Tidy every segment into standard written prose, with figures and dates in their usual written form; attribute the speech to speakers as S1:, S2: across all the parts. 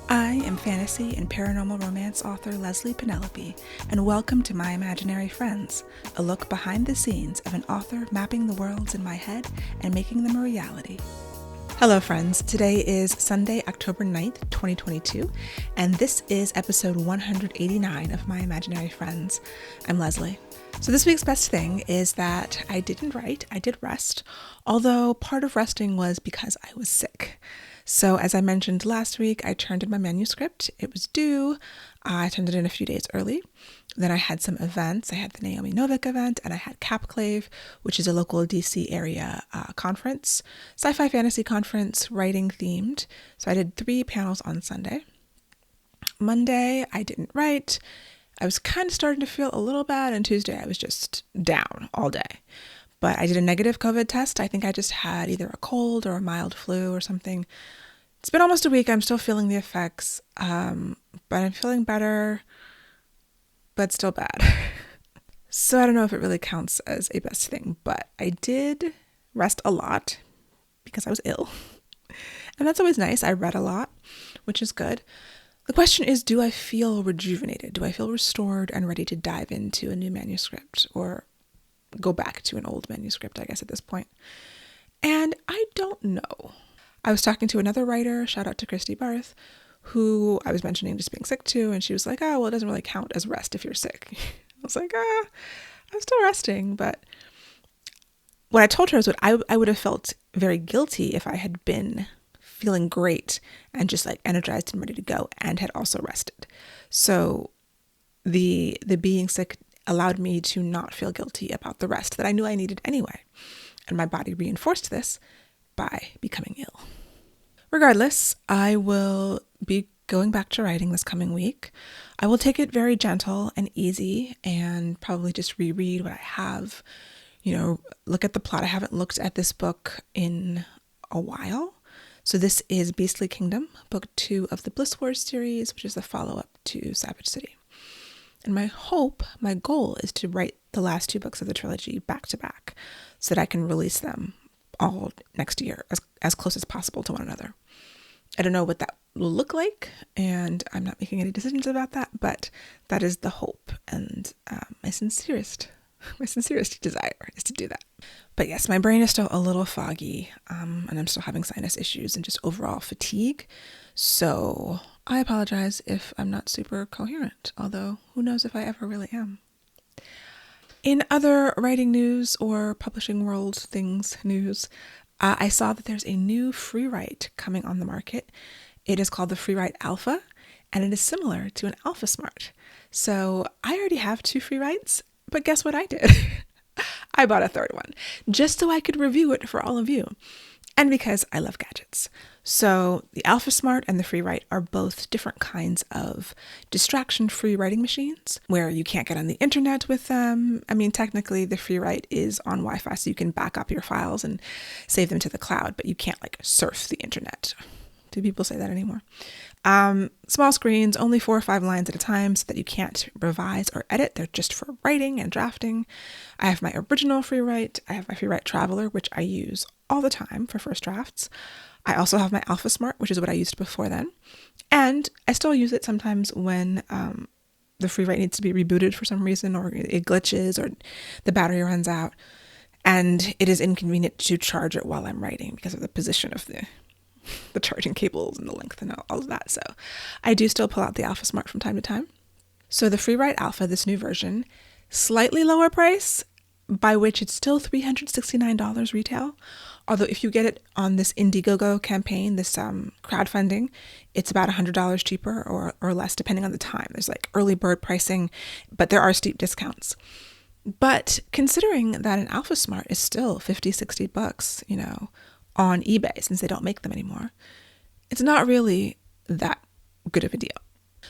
S1: I am fantasy and paranormal romance author Leslie Penelope, and welcome to My Imaginary Friends, a look behind the scenes of an author mapping the worlds in my head and making them a reality. Hello friends, today is Sunday, October 9th, 2022, and this is episode 189 of My Imaginary Friends. I'm Leslie. So this week's best thing is that I didn't write, I did rest, although part of resting was because I was sick. So as I mentioned last week, I turned in my manuscript. It was due. I turned it in a few days early. Then I had some events. I had the Naomi Novik event, and I had Capclave, which is a local DC area conference, sci-fi fantasy conference, writing themed. So I did 3 panels on Sunday. Monday, I didn't write. I was kind of starting to feel a little bad, and Tuesday I was just down all day. But I did a negative COVID test. I think I just had either a cold or a mild flu or something. It's been almost a week. I'm still feeling the effects, but I'm feeling better, but still bad. So I don't know if it really counts as a best thing, but I did rest a lot because I was ill. And that's always nice. I read a lot, which is good. The question is, do I feel rejuvenated? Do I feel restored and ready to dive into a new manuscript or go back to an old manuscript, I guess, at this point? And I don't know. I was talking to another writer, shout out to Christy Barth, who I was mentioning just being sick to, and she was like, oh, well, it doesn't really count as rest if you're sick. I was like, I'm still resting, but what I told her is I would have felt very guilty if I had been feeling great and just like energized and ready to go and had also rested. So the being sick allowed me to not feel guilty about the rest that I knew I needed anyway. And my body reinforced this by becoming ill. Regardless, I will be going back to writing this coming week. I will take it very gentle and easy and probably just reread what I have, look at the plot. I haven't looked at this book in a while. So this is Beastly Kingdom, book 2 of the Bliss Wars series, which is the follow-up to Savage City. And my goal is to write the last 2 books of the trilogy back to back so that I can release them all next year as close as possible to one another. I don't know what that will look like, and I'm not making any decisions about that, but that is the hope and my sincerest desire is to do that. But yes, my brain is still a little foggy, and I'm still having sinus issues and just overall fatigue. So I apologize if I'm not super coherent, although who knows if I ever really am. In other writing news or publishing world things news, I saw that there's a new free write coming on the market. It is called the Free Write Alpha, and it is similar to an Alpha Smart. So I already have 2 free writes, but guess what I did? I bought a 3rd one just so I could review it for all of you. And because I love gadgets. So the Alpha Smart and the Free Write are both different kinds of distraction-free writing machines where you can't get on the internet with them. I mean, technically the Free Write is on Wi-Fi, so you can back up your files and save them to the cloud, but you can't surf the internet. Do people say that anymore? Small screens, only 4 or 5 lines at a time so that you can't revise or edit. They're just for writing and drafting. I have my original Free Write. I have my Free Write Traveler, which I use all the time for first drafts. I also have my Alpha Smart, which is what I used before then. And I still use it sometimes when the Free Write needs to be rebooted for some reason, or it glitches, or the battery runs out. And it is inconvenient to charge it while I'm writing because of the position of the charging cables and the length and all of that. So I do still pull out the Alpha Smart from time to time. So the Free Write Alpha, this new version, slightly lower price, by which it's still $369 retail. Although if you get it on this Indiegogo campaign, this crowdfunding, it's about $100 cheaper or less depending on the time. There's early bird pricing, but there are steep discounts. But considering that an Alpha Smart is still $50-$60, on eBay, since they don't make them anymore, it's not really that good of a deal.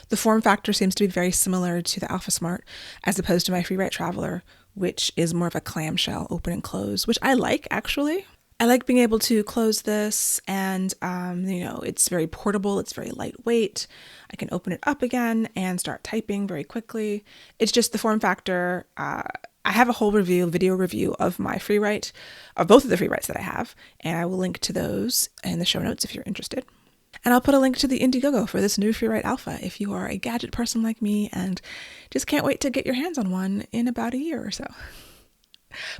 S1: The form factor seems to be very similar to the Alpha Smart as opposed to my Free Write Traveler, which is more of a clamshell, open and close, which I like actually. I like being able to close this and, it's very portable. It's very lightweight. I can open it up again and start typing very quickly. It's just the form factor. I have a whole video review of my free write, of both of the free writes that I have, and I will link to those in the show notes if you're interested. And I'll put a link to the Indiegogo for this new Freeride Alpha if you are a gadget person like me and just can't wait to get your hands on one in about a year or so.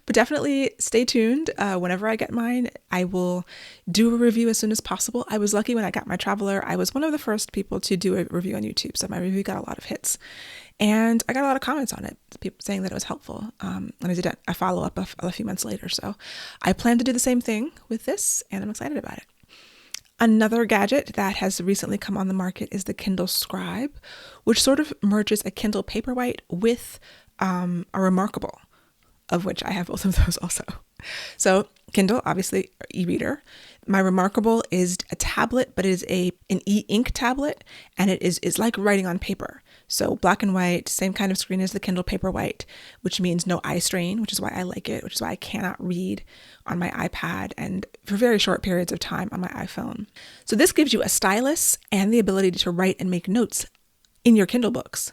S1: But definitely stay tuned. Whenever I get mine, I will do a review as soon as possible. I was lucky when I got my Traveler. I was one of the first people to do a review on YouTube, so my review got a lot of hits. And I got a lot of comments on it, people saying that it was helpful. And I did a follow-up a few months later. So I plan to do the same thing with this, and I'm excited about it. Another gadget that has recently come on the market is the Kindle Scribe, which sort of merges a Kindle Paperwhite with a Remarkable, of which I have both of those also. So Kindle, obviously, e-reader. My Remarkable is a tablet, but it is an e-ink tablet, and it is like writing on paper. So black and white, same kind of screen as the Kindle Paperwhite, which means no eye strain, which is why I like it, which is why I cannot read on my iPad and for very short periods of time on my iPhone. So this gives you a stylus and the ability to write and make notes in your Kindle books.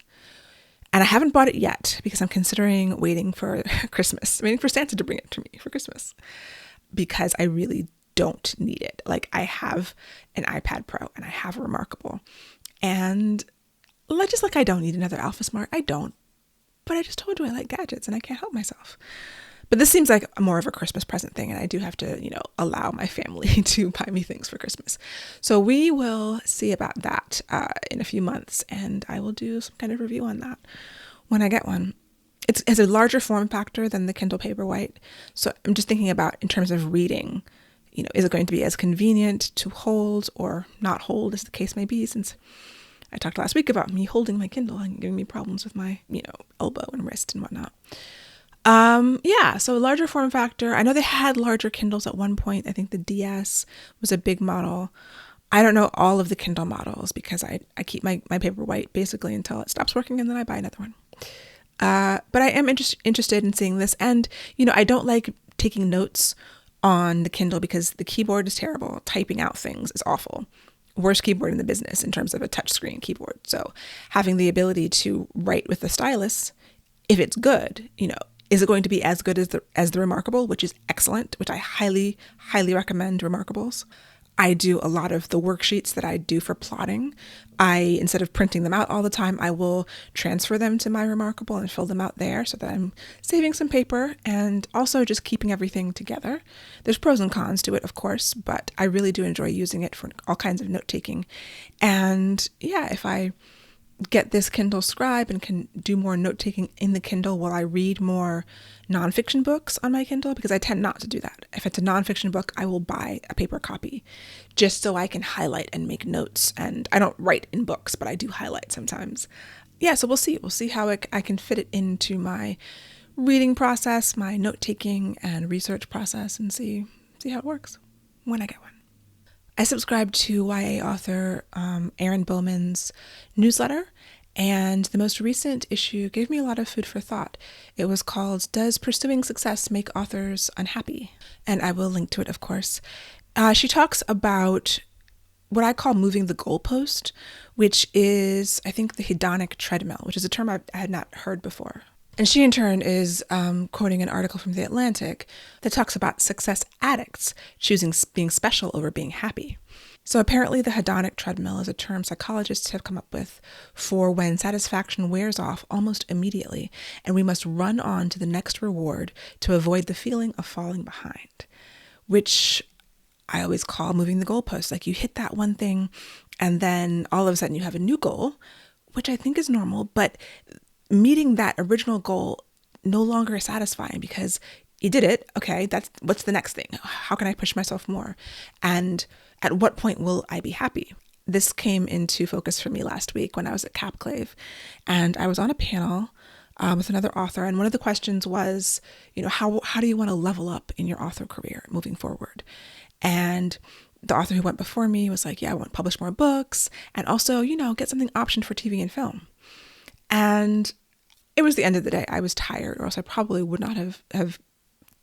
S1: And I haven't bought it yet because I'm considering waiting for Christmas, waiting for Santa to bring it to me for Christmas, because I really don't need it. Like, I have an iPad Pro and I have a Remarkable, and just like I don't need another Alpha Smart, I don't. But I just told you I like gadgets and I can't help myself. But this seems like more of a Christmas present thing, and I do have to, allow my family to buy me things for Christmas. So we will see about that in a few months, and I will do some kind of review on that when I get one. It has a larger form factor than the Kindle Paperwhite, so I'm just thinking about in terms of reading, is it going to be as convenient to hold or not hold, as the case may be, since I talked last week about me holding my Kindle and giving me problems with my, elbow and wrist and whatnot. So larger form factor. I know they had larger Kindles at one point. I think the DS was a big model. I don't know all of the Kindle models because I keep my Paperwhite basically until it stops working, and then I buy another one. But I am interested in seeing this. And, I don't like taking notes on the Kindle because the keyboard is terrible. Typing out things is awful. Worst keyboard in the business in terms of a touchscreen keyboard. So having the ability to write with the stylus, if it's good, is it going to be as good as the Remarkable, which is excellent, which I highly, highly recommend Remarkables. I do a lot of the worksheets that I do for plotting. Instead of printing them out all the time, I will transfer them to my Remarkable and fill them out there so that I'm saving some paper and also just keeping everything together. There's pros and cons to it, of course, but I really do enjoy using it for all kinds of note-taking. And if I get this Kindle Scribe and can do more note-taking in the Kindle while I read more nonfiction books on my Kindle, because I tend not to do that. If it's a nonfiction book, I will buy a paper copy just so I can highlight and make notes. And I don't write in books, but I do highlight sometimes. So we'll see. We'll see how I can fit it into my reading process, my note-taking and research process, and see how it works when I get one. I subscribe to YA author Erin Bowman's newsletter, and the most recent issue gave me a lot of food for thought. It was called "Does Pursuing Success Make Authors Unhappy?" And I will link to it, of course. She talks about what I call moving the goalpost, which is, I think, the hedonic treadmill, which is a term I had not heard before. And she, in turn, is quoting an article from The Atlantic that talks about success addicts choosing being special over being happy. So apparently the hedonic treadmill is a term psychologists have come up with for when satisfaction wears off almost immediately, and we must run on to the next reward to avoid the feeling of falling behind, which I always call moving the goalpost. Like, you hit that one thing, and then all of a sudden you have a new goal, which I think is normal, but meeting that original goal no longer is satisfying because you did it. Okay, what's the next thing? How can I push myself more? And at what point will I be happy? This came into focus for me last week when I was at Capclave, and I was on a panel with another author, and one of the questions was, how do you want to level up in your author career moving forward? And the author who went before me was like, I want to publish more books and also, get something optioned for TV and film. And it was the end of the day. I was tired, or else I probably would not have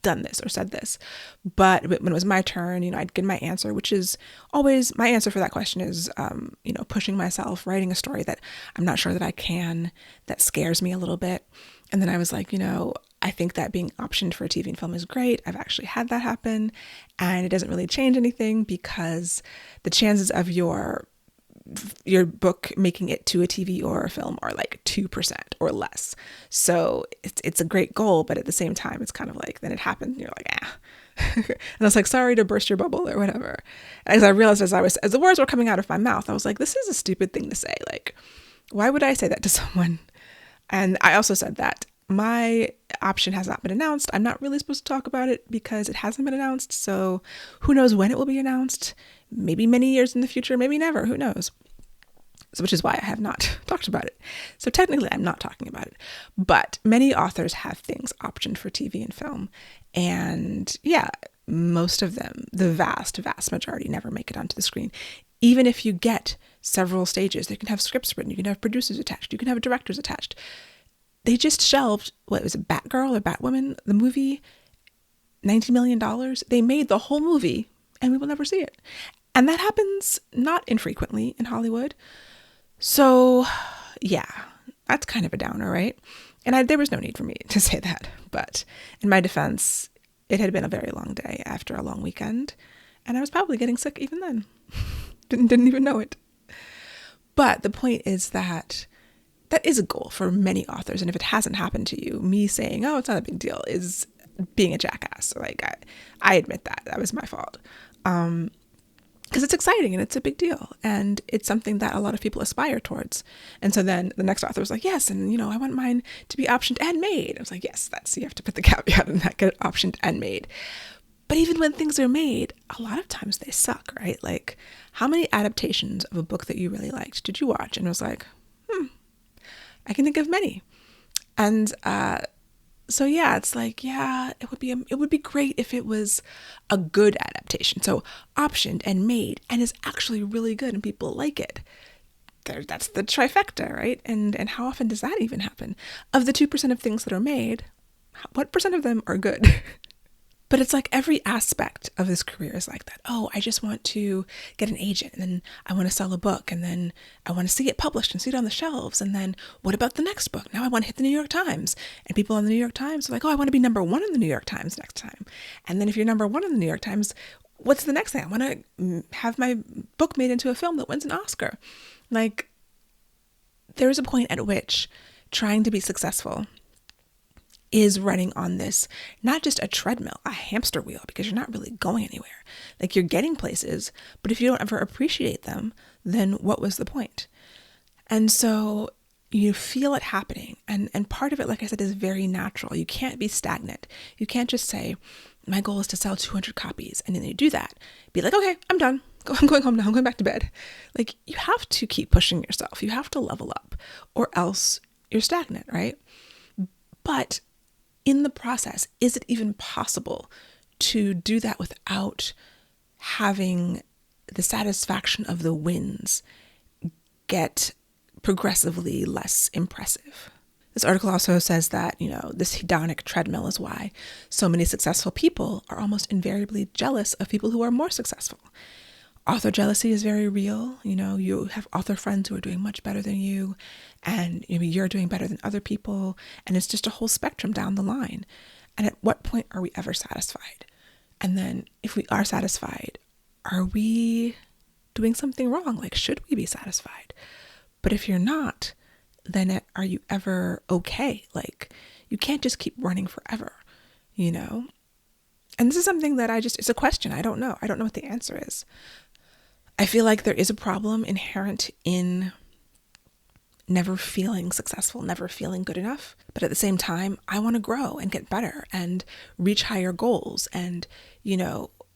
S1: done this or said this. But when it was my turn, I'd get my answer, which is always, my answer for that question is, pushing myself, writing a story that I'm not sure that I can, that scares me a little bit. And then I was like, I think that being optioned for a TV and film is great. I've actually had that happen, and it doesn't really change anything because the chances of your book making it to a TV or a film are like 2% or less. So it's a great goal, but at the same time, it's kind of like, then it happened and you're like, ah. And I was like, sorry to burst your bubble or whatever. As I realized as the words were coming out of my mouth, I was like, this is a stupid thing to say. Like, why would I say that to someone? And I also said that my option has not been announced. I'm not really supposed to talk about it because it hasn't been announced. So who knows when it will be announced? Maybe many years in the future, maybe never, who knows? So, which is why I have not talked about it. So technically I'm not talking about it, but many authors have things optioned for TV and film. And yeah, most of them, the vast majority never make it onto the screen. Even if you get several stages, you can have scripts written, you can have producers attached, you can have directors attached. They just shelved, what was it, Batgirl or Batwoman, the movie, $90 million. They made the whole movie and we will never see it. And that happens not infrequently in Hollywood. So yeah, that's kind of a downer, right? And there was no need for me to say that. But in my defense, it had been a very long day after a long weekend. And I was probably getting sick even then. Didn't even know it. But the point is that is a goal for many authors. And if it hasn't happened to you, me saying, oh, it's not a big deal is being a jackass. Like I admit that was my fault. Because it's exciting and it's a big deal. And it's something that a lot of people aspire towards. And so then the next author was like, yes, and I want mine to be optioned and made. I was like, yes, you have to put the caveat in that, get it optioned and made. But even when things are made, a lot of times they suck, right? Like, how many adaptations of a book that you really liked did you watch? And it was like, I can think of many. And so yeah, it's like, yeah, it would be great if it was a good adaptation. So optioned and made and is actually really good and people like it. That's the trifecta, right? And how often does that even happen? Of the 2% of things that are made, what percent of them are good? But it's like every aspect of this career is like that. Oh, I just want to get an agent, and then I want to sell a book, and then I want to see it published and see it on the shelves. And then what about the next book? Now I want to hit the New York Times. And people on the New York Times are like, oh, I want to be number one in the New York Times next time. And then if you're number one in the New York Times, what's the next thing? I want to have my book made into a film that wins an Oscar. Like, there's a point at which trying to be successful is running on this, not just a treadmill, a hamster wheel, because you're not really going anywhere. Like, you're getting places, but if you don't ever appreciate them, then what was the point? And so you feel it happening. And part of it, like I said, is very natural. You can't be stagnant. You can't just say, my goal is to sell 200 copies. And then you do that. Be like, okay, I'm done. I'm going home now. I'm going back to bed. Like, you have to keep pushing yourself. You have to level up, or else you're stagnant, right? But in the process, is it even possible to do that without having the satisfaction of the wins get progressively less impressive? This article also says that, this hedonic treadmill is why so many successful people are almost invariably jealous of people who are more successful. Author jealousy is very real. You have author friends who are doing much better than you, and you're doing better than other people. And it's just a whole spectrum down the line. And at what point are we ever satisfied? And then if we are satisfied, are we doing something wrong? Like, should we be satisfied? But if you're not, then are you ever okay? Like, you can't just keep running forever, And this is something that it's a question. I don't know. I don't know what the answer is. I feel like there is a problem inherent in never feeling successful, never feeling good enough. But at the same time, I want to grow and get better and reach higher goals and,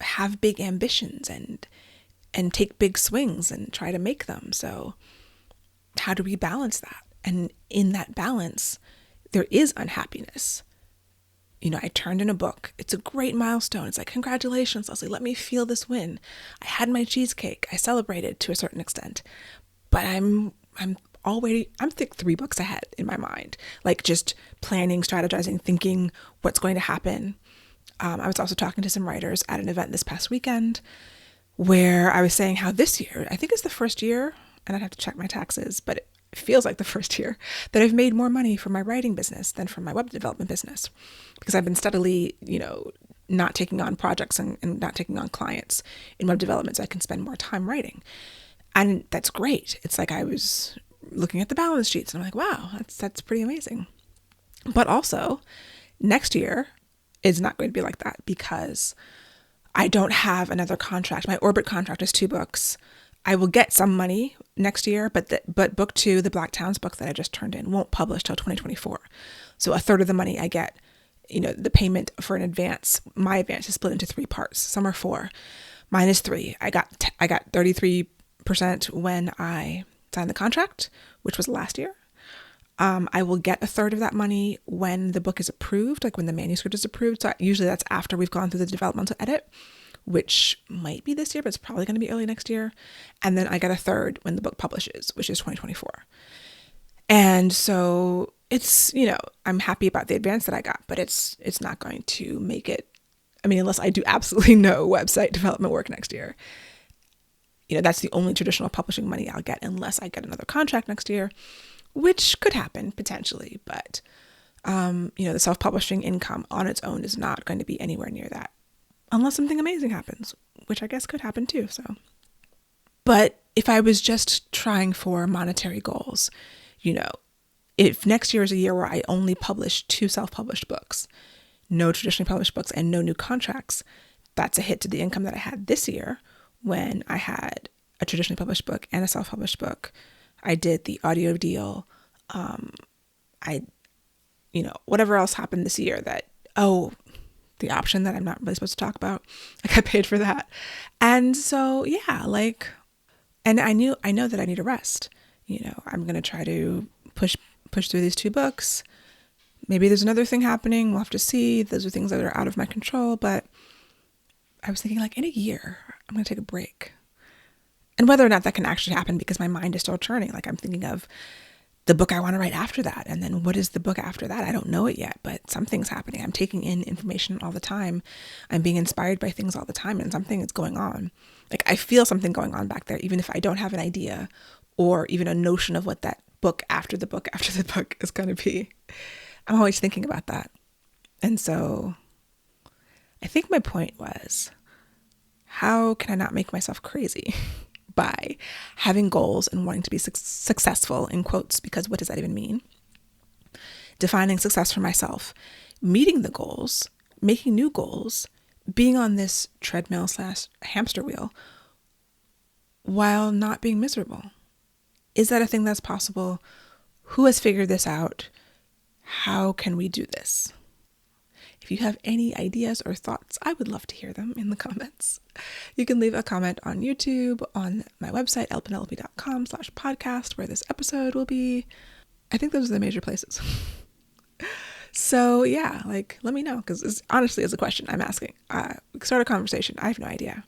S1: have big ambitions and take big swings and try to make them. So how do we balance that? And in that balance, there is unhappiness. I turned in a book. It's a great milestone. It's like, congratulations, Leslie, let me feel this win. I had my cheesecake. I celebrated to a certain extent, but I'm think 3 books ahead in my mind, like just planning, strategizing, thinking what's going to happen. I was also talking to some writers at an event this past weekend where I was saying how this year, I think it's the first year, and I'd have to check my taxes, but it feels like the first year, that I've made more money from my writing business than from my web development business, because I've been steadily, not taking on projects and not taking on clients in web development, so I can spend more time writing. And that's great. It's like I was looking at the balance sheets and I'm like, wow, that's pretty amazing. But also, next year is not going to be like that, because I don't have another contract. My Orbit contract is 2 books. I will get some money next year, but book 2, the Black Towns book that I just turned in, won't publish till 2024. So a third of the money I get, the payment for an advance, my advance is split into 3 parts. Some are 4. Mine is 3. I got 33% when I signed the contract, which was last year. I will get a third of that money when the book is approved, like when the manuscript is approved. So usually that's after we've gone through the developmental edit, which might be this year, but it's probably going to be early next year. And then I get a third when the book publishes, which is 2024. And so it's, I'm happy about the advance that I got, but it's not going to make it. I mean, unless I do absolutely no website development work next year, that's the only traditional publishing money I'll get, unless I get another contract next year, which could happen potentially. But, the self-publishing income on its own is not going to be anywhere near that, unless something amazing happens, which I guess could happen too. So, but if I was just trying for monetary goals, if next year is a year where I only publish 2 self-published books, no traditionally published books, and no new contracts, that's a hit to the income that I had this year when I had a traditionally published book and a self-published book. I did the audio deal. Whatever else happened this year the option that I'm not really supposed to talk about, I got paid for that. And so, and I know that I need a rest. I'm going to try to push through these 2 books. Maybe there's another thing happening. We'll have to see. Those are things that are out of my control. But I was thinking, in a year, I'm going to take a break. And whether or not that can actually happen, because my mind is still churning. I'm thinking of the book I want to write after that. And then what is the book after that? I don't know it yet, but something's happening. I'm taking in information all the time. I'm being inspired by things all the time, and something is going on. I feel something going on back there, even if I don't have an idea or even a notion of what that book after the book after the book is going to be. I'm always thinking about that. And so I think my point was, how can I not make myself crazy by having goals and wanting to be successful, in quotes, because what does that even mean? Defining success for myself, meeting the goals, making new goals, being on this treadmill / hamster wheel while not being miserable. Is that a thing that's possible? Who has figured this out? How can we do this? If you have any ideas or thoughts, I would love to hear them in the comments. You can leave a comment on YouTube, on my website, lpenelope.com/podcast, where this episode will be. I think those are the major places. So yeah, let me know, because honestly, it's a question I'm asking. Start a conversation. I have no idea.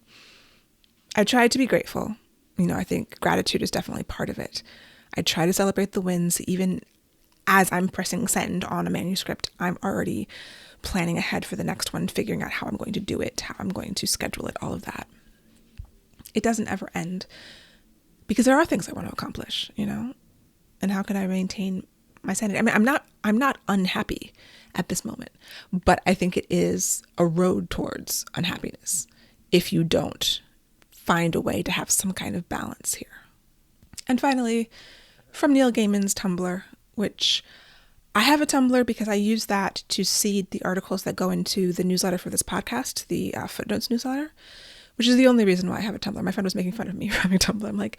S1: I tried to be grateful. I think gratitude is definitely part of it. I try to celebrate the wins. Even as I'm pressing send on a manuscript, I'm already planning ahead for the next one, figuring out how I'm going to do it, how I'm going to schedule it, all of that. It doesn't ever end, because there are things I want to accomplish, and how can I maintain my sanity? I mean, I'm not unhappy at this moment, but I think it is a road towards unhappiness if you don't find a way to have some kind of balance here. And finally, from Neil Gaiman's Tumblr, which I have a Tumblr because I use that to seed the articles that go into the newsletter for this podcast, the Footnotes newsletter, which is the only reason why I have a Tumblr. My friend was making fun of me for having a Tumblr. I'm like,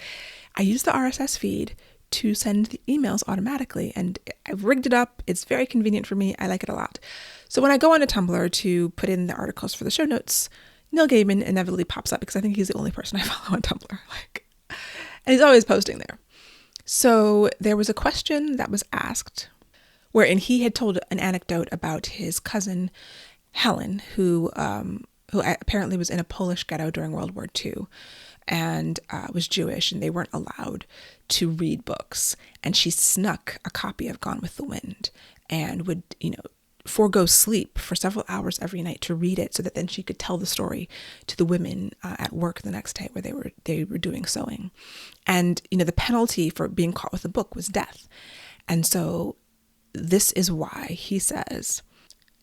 S1: I use the RSS feed to send the emails automatically, and I've rigged it up. It's very convenient for me. I like it a lot. So when I go on a Tumblr to put in the articles for the show notes, Neil Gaiman inevitably pops up, because I think he's the only person I follow on Tumblr. And he's always posting there. So there was a question that was asked wherein he had told an anecdote about his cousin Helen, who apparently was in a Polish ghetto during World War II and was Jewish, and they weren't allowed to read books. And she snuck a copy of Gone with the Wind and would, forego sleep for several hours every night to read it so that then she could tell the story to the women at work the next day where they were doing sewing. And, the penalty for being caught with a book was death. And so this is why he says,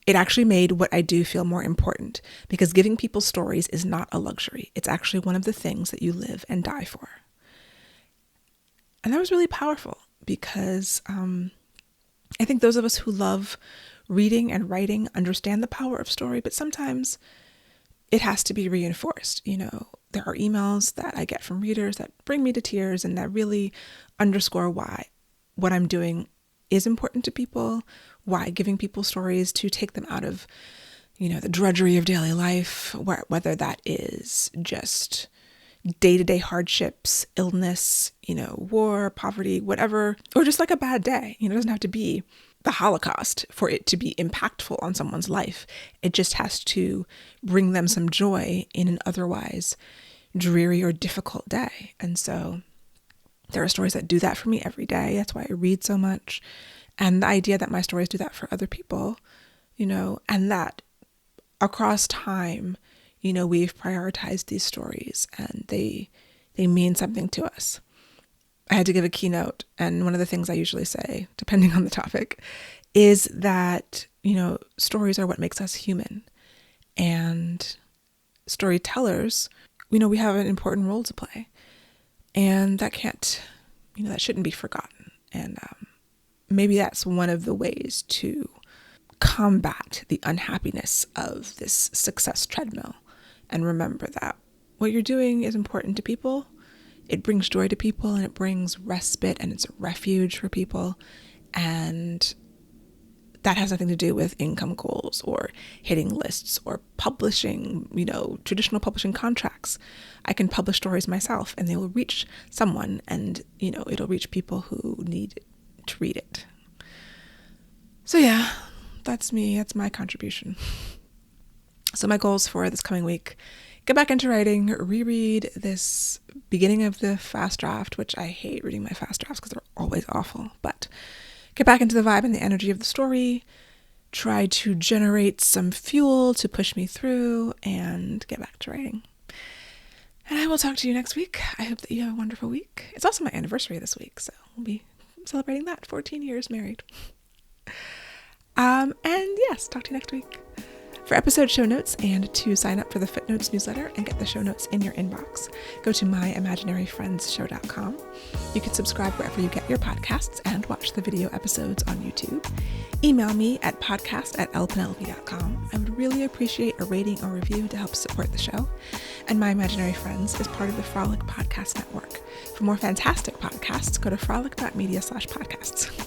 S1: it actually made what I do feel more important, because giving people stories is not a luxury. It's actually one of the things that you live and die for. And that was really powerful because I think those of us who love reading and writing understand the power of story, but sometimes it has to be reinforced. There are emails that I get from readers that bring me to tears and that really underscore why what I'm doing is important to people, why giving people stories to take them out of, the drudgery of daily life, whether that is just day-to-day hardships, illness, war, poverty, whatever, or just like a bad day. It doesn't have to be the Holocaust for it to be impactful on someone's life. It just has to bring them some joy in an otherwise dreary or difficult day. And so there are stories that do that for me every day. That's why I read so much. And the idea that my stories do that for other people, and that across time, we've prioritized these stories and they mean something to us. I had to give a keynote, and one of the things I usually say, depending on the topic, is that, stories are what makes us human. And storytellers, we have an important role to play. And that that shouldn't be forgotten. And maybe that's one of the ways to combat the unhappiness of this success treadmill. And remember that what you're doing is important to people. It brings joy to people, and it brings respite, and it's a refuge for people. And that has nothing to do with income goals or hitting lists or publishing, traditional publishing contracts. I can publish stories myself and they will reach someone, and, it'll reach people who need to read it. So yeah, that's me. That's my contribution. So my goals for this coming week: get back into writing, reread this beginning of the fast draft, which I hate reading my fast drafts because they're always awful, but get back into the vibe and the energy of the story, try to generate some fuel to push me through, and get back to writing. And I will talk to you next week. I hope that you have a wonderful week. It's also my anniversary this week, so we'll be celebrating that. 14 years married. And yes, talk to you next week. For episode show notes and to sign up for the Footnotes newsletter and get the show notes in your inbox, go to myimaginaryfriendsshow.com. You can subscribe wherever you get your podcasts and watch the video episodes on YouTube. Email me at podcast@lpenelope.com. I would really appreciate a rating or review to help support the show. And My Imaginary Friends is part of the Frolic Podcast Network. For more fantastic podcasts, go to frolic.media/podcasts.